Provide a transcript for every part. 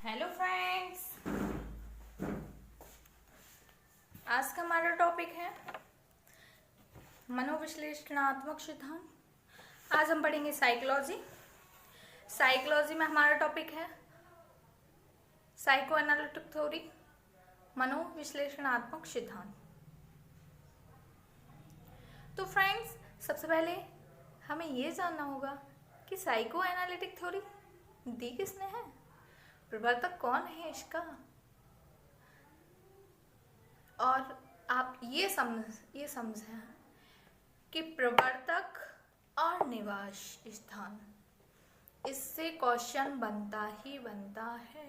Hello friends, आज का हमारा टॉपिक है मनोविश्लेषणात्मक सिद्धांत। आज हम पढ़ेंगे साइकोलॉजी। साइकोलॉजी में हमारा टॉपिक है साइको एनालिटिक थ्योरी, मनोविश्लेषणात्मक सिद्धांत। तो फ्रेंड्स, सबसे पहले हमें ये जानना होगा कि साइको एनालिटिक थ्योरी दी किसने है, प्रवर्तक कौन है इसका। और आप ये समझें कि प्रवर्तक और निवास स्थान, इससे क्वेश्चन बनता ही बनता है।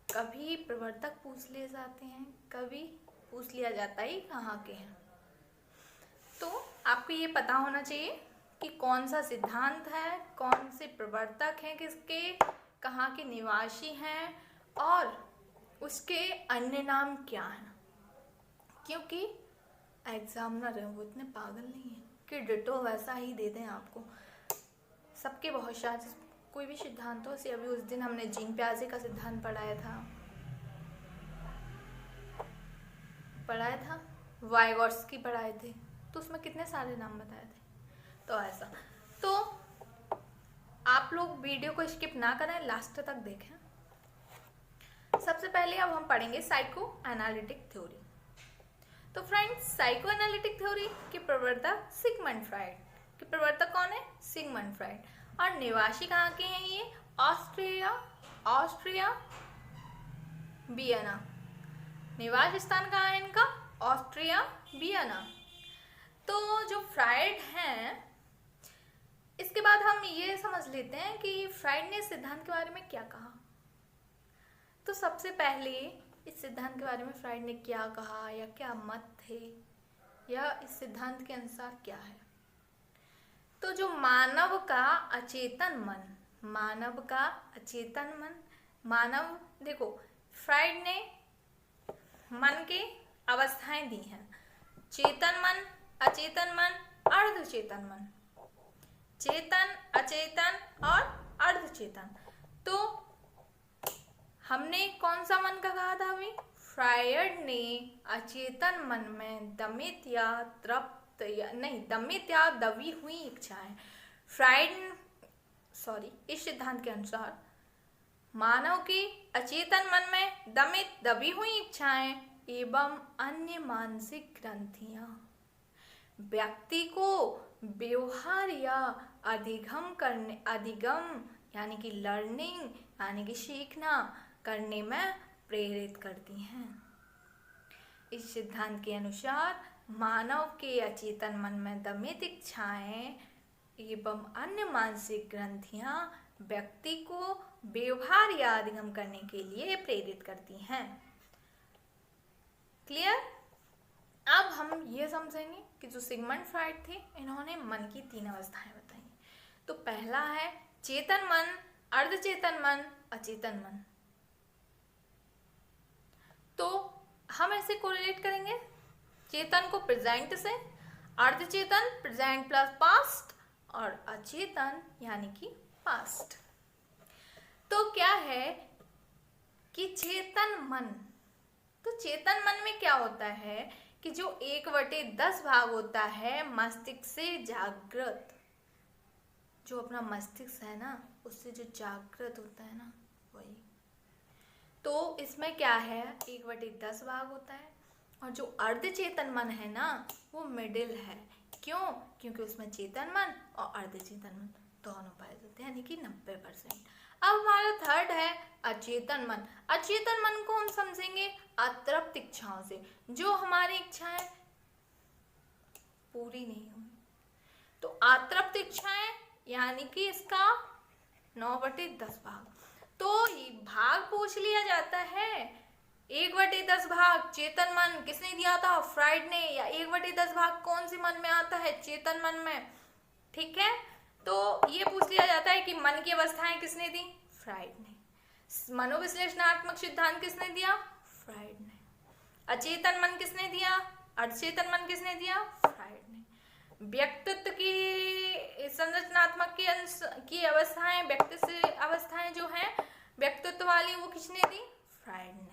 कभी प्रवर्तक पूछ लिए जाते हैं, कभी पूछ लिया जाता है कहाँ के हैं। तो आपको ये पता होना चाहिए कि कौन सा सिद्धांत है, कौन से प्रवर्तक हैं, किसके, कहाँ के निवासी हैं और उसके अन्य नाम क्या हैं। क्योंकि एग्जामिनर है, वो इतने पागल नहीं है कि डिटो वैसा ही दे दें आपको। सबके बहुत सारे कोई भी सिद्धांतों से, अभी उस दिन हमने जीन प्याजे का सिद्धांत पढ़ाया था, वाइगॉट्स्की पढ़ाए थे, तो उसमें कितने सारे नाम बताए थे। तो ऐसा, तो आप लोग वीडियो को स्किप ना करें, लास्ट तक देखें। सबसे पहले अब हम पढ़ेंगे साइको एनालिटिक थ्योरी। तो फ्रेंड्स, साइको एनालिटिक थ्योरी के प्रवर्तक सिगमंड फ्राइड। के प्रवर्तक कौन है? Sigmund Freud. और निवासी कहाँ के हैं ये? Austria Vienna. निवास स्थान कहाँ है इनका? Austria Vienna. तो जो फ्राइड हैं, इसके बाद हम ये समझ लेते हैं कि फ्राइड ने इस सिद्धांत के बारे में क्या कहा। तो सबसे पहले इस सिद्धांत के बारे में फ्राइड ने क्या कहा या क्या मत थे, या इस सिद्धांत के अनुसार क्या है। तो जो मानव का अचेतन मन, देखो, फ्राइड ने मन के अवस्थाएं दी हैं: चेतन मन, अचेतन मन, अर्धचेतन मन, चेतन, अचेतन और अर्धचेतन। तो हमने कौन सा मन का कहा था अभी? फ्रायड ने अचेतन मन में दमित या दबी हुई इच्छाएं। इस सिद्धांत के अनुसार मानव के अचेतन मन में दबी हुई इच्छाएं एवं अन्य मानसिक ग्रंथियां व्यक्ति को व्यवहार या अधिगम यानी कि लर्निंग यानी कि सीखना करने में प्रेरित करती हैं। इस सिद्धांत के अनुसार मानव के अचेतन मन में दमित इच्छाएं एवं अन्य मानसिक ग्रंथियां व्यक्ति को व्यवहार या अधिगम करने के लिए प्रेरित करती हैं। क्लियर? अब हम ये समझेंगे कि जो सिगमंड फ्राइड थे, इन्होंने मन की 3 अवस्थाएं बताई। तो पहला है चेतन मन, अर्धचेतन मन, अचेतन मन। तो हम ऐसे कोरिलेट करेंगे चेतन को प्रेजेंट से, अर्धचेतन प्रेजेंट प्लस पास्ट, और अचेतन यानी कि पास्ट। तो क्या है कि चेतन मन, तो चेतन मन में क्या होता है कि जो 1/10 भाग होता है मस्तिष्क से जागृत, जो अपना मस्तिष्क है ना, उससे जो जागृत होता है ना, वही। तो इसमें क्या है, 1/10 भाग होता है। और जो अर्धचेतन मन है ना, वो मिडिल है। क्यों? क्योंकि उसमें चेतन मन और अर्धचेतन मन दोनों पाए जाते हैं, यानी कि 90%। अब हमारा थर्ड है अचेतन मन। अचेतन मन को हम समझेंगे अतृप्त इच्छाओं से, जो हमारी इच्छाएं पूरी नहीं हुई। तो अतृप्त इच्छाएं यानी कि इसका 9/10 भाग। तो ये भाग पूछ लिया जाता है, 1/10 भाग चेतन मन किसने दिया था? फ्राइड ने। या 1/10 भाग कौन से मन में आता है? चेतन मन में। ठीक है, तो ये पूछ लिया जाता है कि मन की अवस्थाएं किसने दी? फ्राइड ने। मनोविश्लेषणात्मक सिद्धांत किसने दिया? फ्राइड ने। अचेतन मन किसने दिया? अर्धचेतन मन किसने दिया? फ्राइड ने। व्यक्तित्व की संरचनात्मक की अवस्थाएं, व्यक्ति से अवस्थाएं जो हैं, व्यक्ति अस्तित्व वाली वो किसने दी? फ्रायड ने।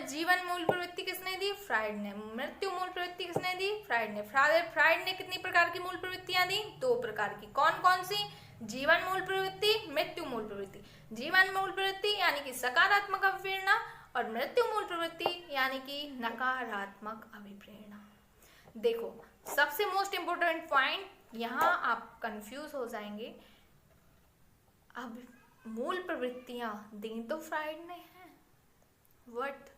जीवन मूल प्रवृत्ति किसने दी? फ्रायड ने। मृत्यु मूल प्रवृत्ति किसने दी? फ्रायड ने। फ्रायड ने कितनी प्रकार की मूल प्रवृत्तियां दी? 2 प्रकार की। कौन कौन सी? जीवन मूल प्रवृत्ति, मृत्यु मूल प्रवृत्ति। जीवन मूल प्रवृत्ति यानी कि सकारात्मक अभिप्रेरणा और मृत्यु मूल प्रवृत्ति यानी कि नकारात्मक अभिप्रेरणा। देखो सबसे मोस्ट इंपोर्टेंट पॉइंट, यहाँ आप कंफ्यूज हो जाएंगे। अब मूल प्रवृत्तियां दी तो फ्रायड ने हैं, बट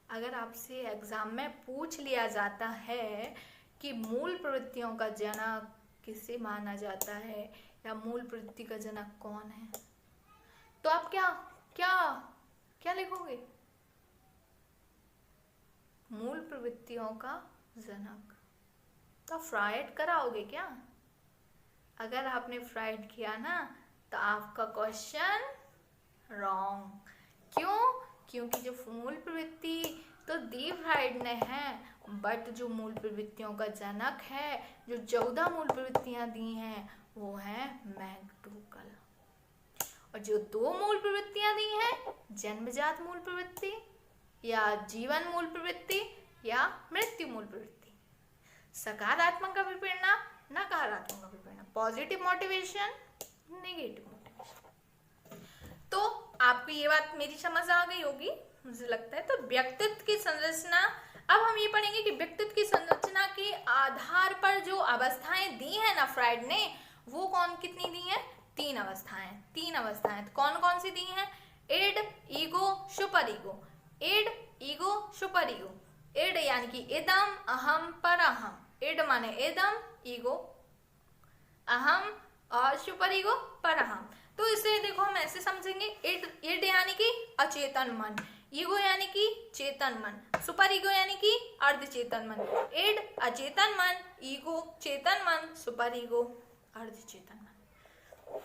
अगर आपसे एग्जाम में पूछ लिया जाता है कि मूल प्रवृत्तियों का जनक किसे माना जाता है या मूल प्रवृत्ति का जनक कौन है, तो आप क्या क्या क्या लिखोगे? मूल प्रवृत्तियों का जनक। तो फ्रायड कराओगे क्या? अगर आपने फ्रायड किया ना तो आपका क्वेश्चन रॉन्ग। क्यों? क्योंकि जो मूल प्रवृत्ति तो दी फ्रायड ने है, बट जो मूल प्रवृत्तियों का जनक है, जो 14 मूल प्रवृत्तियां दी हैं, वो है मैक्डूगल। और जो 2 मूल प्रवृत्तियां दी हैं, जन्मजात मूल प्रवृत्ति या जीवन मूल प्रवृत्ति या मृत्यु मूल प्रवृत्ति। सकारात्मक अभिप्रेरणा, नकारात्मक अभिप्रेरणा, पॉजिटिव मोटिवेशन, नेगेटिव मोटिवेशन। तो आपको ये बात मेरी समझ आ गई होगी मुझे लगता है। तो व्यक्तित्व की संरचना, अब हम ये पढ़ेंगे कि व्यक्तित्व की संरचना के आधार पर जो अवस्थाएं दी है ना फ्रायड ने, वो कितनी दी हैं? 3 अवस्थाएं। 3 अवस्थाएं तो कौन कौन सी दी हैं? Id, ego, super ego. Id, ego, super ego. Id यानी कि इदम, अहम, परअहम। इड माने इदम, ईगो अहम और सुपर ईगो परअहम। तो इसे देखो हम ऐसे समझेंगे, इड यानी कि अचेतन मन, ईगो यानी कि चेतन मन, सुपर ईगो यानी कि अर्धचेतन मन। इड अचेतन मन, ईगो चेतन मन, सुपर ईगो अर्धचेतन मन।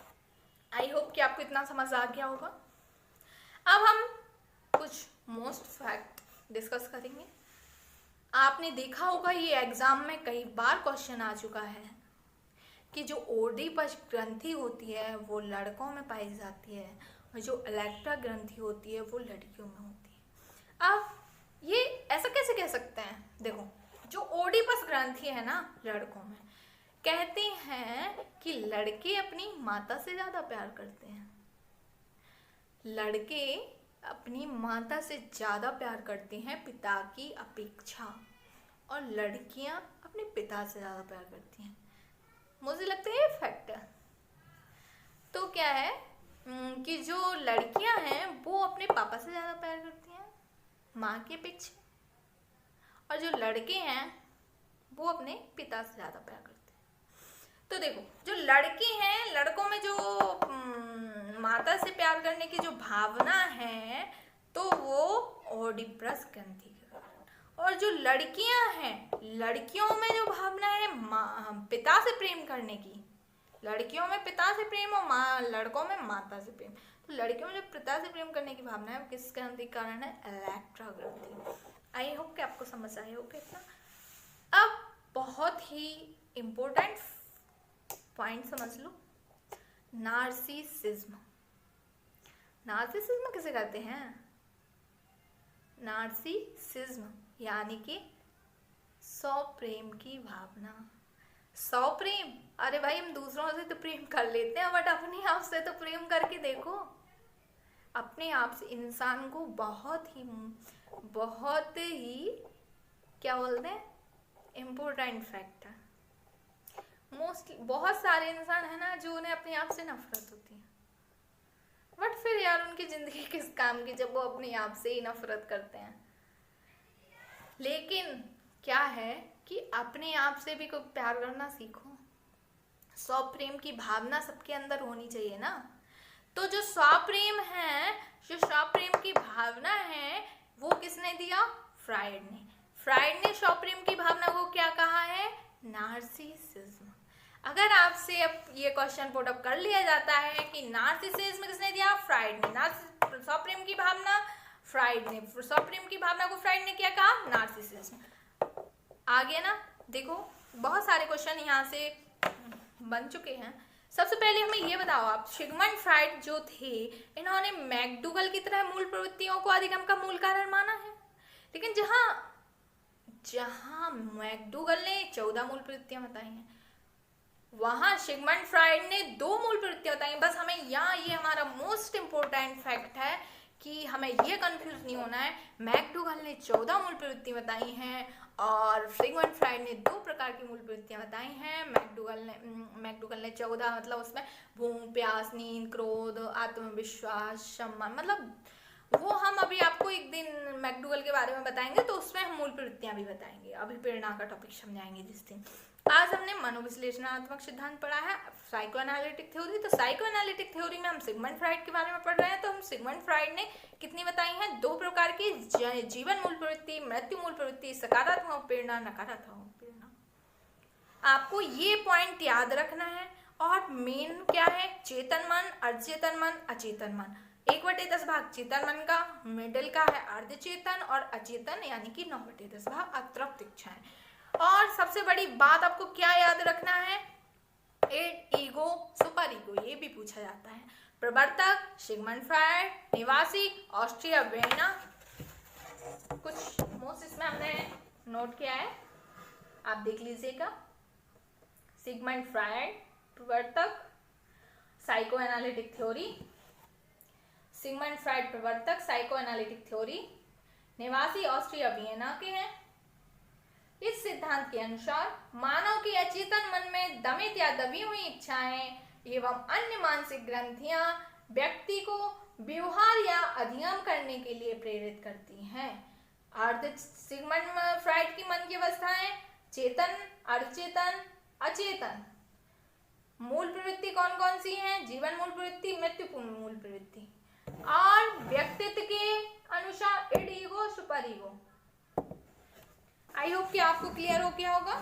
आई होप कि आपको इतना समझ आ गया होगा। अब हम कुछ मोस्ट फैक्ट डिस्कस करेंगे। आपने देखा होगा ये एग्जाम में कई बार क्वेश्चन आ चुका है कि जो ओडिपस ग्रंथि होती है वो लड़कों में पाई जाती है और जो इलेक्ट्रा ग्रंथि होती है वो लड़कियों में होती है। अब ये ऐसा कैसे कह सकते हैं? देखो जो ओडिपस ग्रंथि है ना लड़कों में, कहते हैं कि लड़के अपनी माता से ज्यादा प्यार करते हैं। लड़के अपनी माता से ज्यादा प्यार करते हैं पिता की अपेक्षा, और लड़कियां अपने पिता से ज्यादा प्यार करती हैं। मुझे लगता है ये फैक्ट है। तो क्या है कि जो लड़कियां हैं वो अपने पापा से ज्यादा प्यार करती हैं माँ की अपेक्षा, और जो लड़के हैं वो अपने पिता से ज्यादा प्यार करते हैं। तो देखो जो लड़के हैं, लड़कों में जो माता से प्यार करने की जो भावना है तो वो ओडिपस ग्रंथि के कारण, और जो लड़कियां हैं लड़कियों में जो भावना है पिता से प्रेम करने की, लड़कियों में पिता से प्रेम और लड़कों में माता से प्रेम। तो लड़कियों में जो पिता से प्रेम करने की भावना है वो किस ग्रंथि के कारण है? इलेक्ट्रा ग्रंथि। आई होप कि आपको समझ आया होगा इतना। अब बहुत ही इम्पोर्टेंट पॉइंट समझ लो, नार्सिसिज्म। नार्सिसिज्म किसे कहते हैं? नार्सिसिज्म यानी कि स्वप्रेम की भावना। स्वप्रेम, अरे भाई हम दूसरों से तो प्रेम कर लेते हैं, बट अपने आप से तो प्रेम करके देखो। अपने आप से इंसान को बहुत ही क्या बोलते हैं, इम्पोर्टेंट फैक्ट है। मोस्टली बहुत सारे इंसान है ना जो उन्हें अपने आप से नफरत होती है, बट फिर यार उनकी जिंदगी किस काम की जब वो अपने आप से ही नफरत करते हैं। लेकिन क्या है कि अपने आप से भी कोई प्यार करना सीखो। स्वप्रेम की भावना सबके अंदर होनी चाहिए ना। तो जो स्वप्रेम है, जो स्वप्रेम की भावना है वो किसने दिया? फ्रायड ने। फ्रायड ने स्वप्रेम की भावना को क्या कहा है? नार्सिसिज्म। अगर आपसे अब ये क्वेश्चन पुट अप कर लिया जाता है कि नार्सिसिज्म किसने दिया? फ्रायड ने। स्वप्रेम की भावना फ्रायड ने, स्वप्रेम की भावना को फ्रायड ने क्या कहा? नार्सिसिज्म। आ गया ना? देखो बहुत सारे क्वेश्चन यहाँ से बन चुके हैं, सबसे पहले हमें ये बताओ आप, सिगमंड फ्राइड जो थे इन्होंने मैकडूगल की तरह मूल प्रवृत्तियों को अधिगम का मूल कारण माना है, लेकिन जहां मैकडूगल ने 14 मूल प्रवृत्तियां बताई हैं, वहां सिगमंड फ्राइड ने 2 मूल प्रवृत्तियां बताई। बस हमें यहाँ ये हमारा मोस्ट इंपोर्टेंट फैक्ट है कि हमें ये कंफ्यूज नहीं होना है। मैकडूगल ने 14 मूल प्रवृत्ति बताई हैं और सिगमंड फ्राइड ने 2 प्रकार की मूल प्रवृत्तियां बताई हैं। मैकडूगल ने 14 मतलब उसमें भूख, प्यास, नींद, क्रोध, आत्मविश्वास, सम्मान, मतलब वो हम अभी आपको एक दिन मैकडूगल के बारे में बताएंगे तो उसमें हम मूल प्रवृत्तियां भी बताएंगे। अभी प्रेरणा का टॉपिक समझाएंगे जिस दिन। आज हमने मनोविश्लेषणात्मक सिद्धांत पढ़ा है, साइको एनालिटिक थ्योरी। तो साइको एनालिटिक थ्योरी में हम सिगमंड फ्राइड के बारे में पढ़ रहे हैं। तो हम सिगमंड फ्राइड ने कितनी बताई हैं? 2 प्रकार की, जीवन मूल प्रवृत्ति, मृत्यु मूल प्रवृत्ति, सकारात्मक प्रेरणा, नकारात्मक प्रेरणा। आपको ये पॉइंट याद रखना है। और मेन क्या है? चेतन मन, अर्धचेतन मन, अचेतन मन। 1/10 भाग चेतन मन का, मिडिल का है अर्धचेतन, और अचेतन यानी कि 9/10 भाग अतृप्त इच्छाएं। और सबसे बड़ी बात आपको क्या याद रखना है? इड, ईगो, सुपर ईगो, ये भी पूछा जाता है। प्रवर्तक सिगमंड फ्राइड, निवासी ऑस्ट्रिया वियना। कुछ मोस्ट इसमें हमने नोट किया है, आप देख लीजिएगा। सिगमंड फ्राइड, प्रवर्तक psycho analytic theory, Sigmund Freud प्रवर्तक साइको एनालिटिक थ्योरी, निवासी ऑस्ट्रिया वियना के हैं। इस सिद्धांत के अनुसार मानव के अचेतन मन में दमित या दबी हुई इच्छाएं एवं अन्य मानसिक ग्रंथियां व्यक्ति को व्यवहार या अधिगम करने के लिए प्रेरित करती हैं। सिगमंड फ्राइड की मन की अवस्थाएं चेतन, अर्धचेतन, अचेतन। मूल प्रवृत्ति कौन कौन सी हैं? जीवन मूल प्रवृत्ति, मृत्यु मूल प्रवृत्ति। और व्यक्तित्व के अनुसार id, ego, super ego. I hope कि आपको क्लियर हो गया होगा।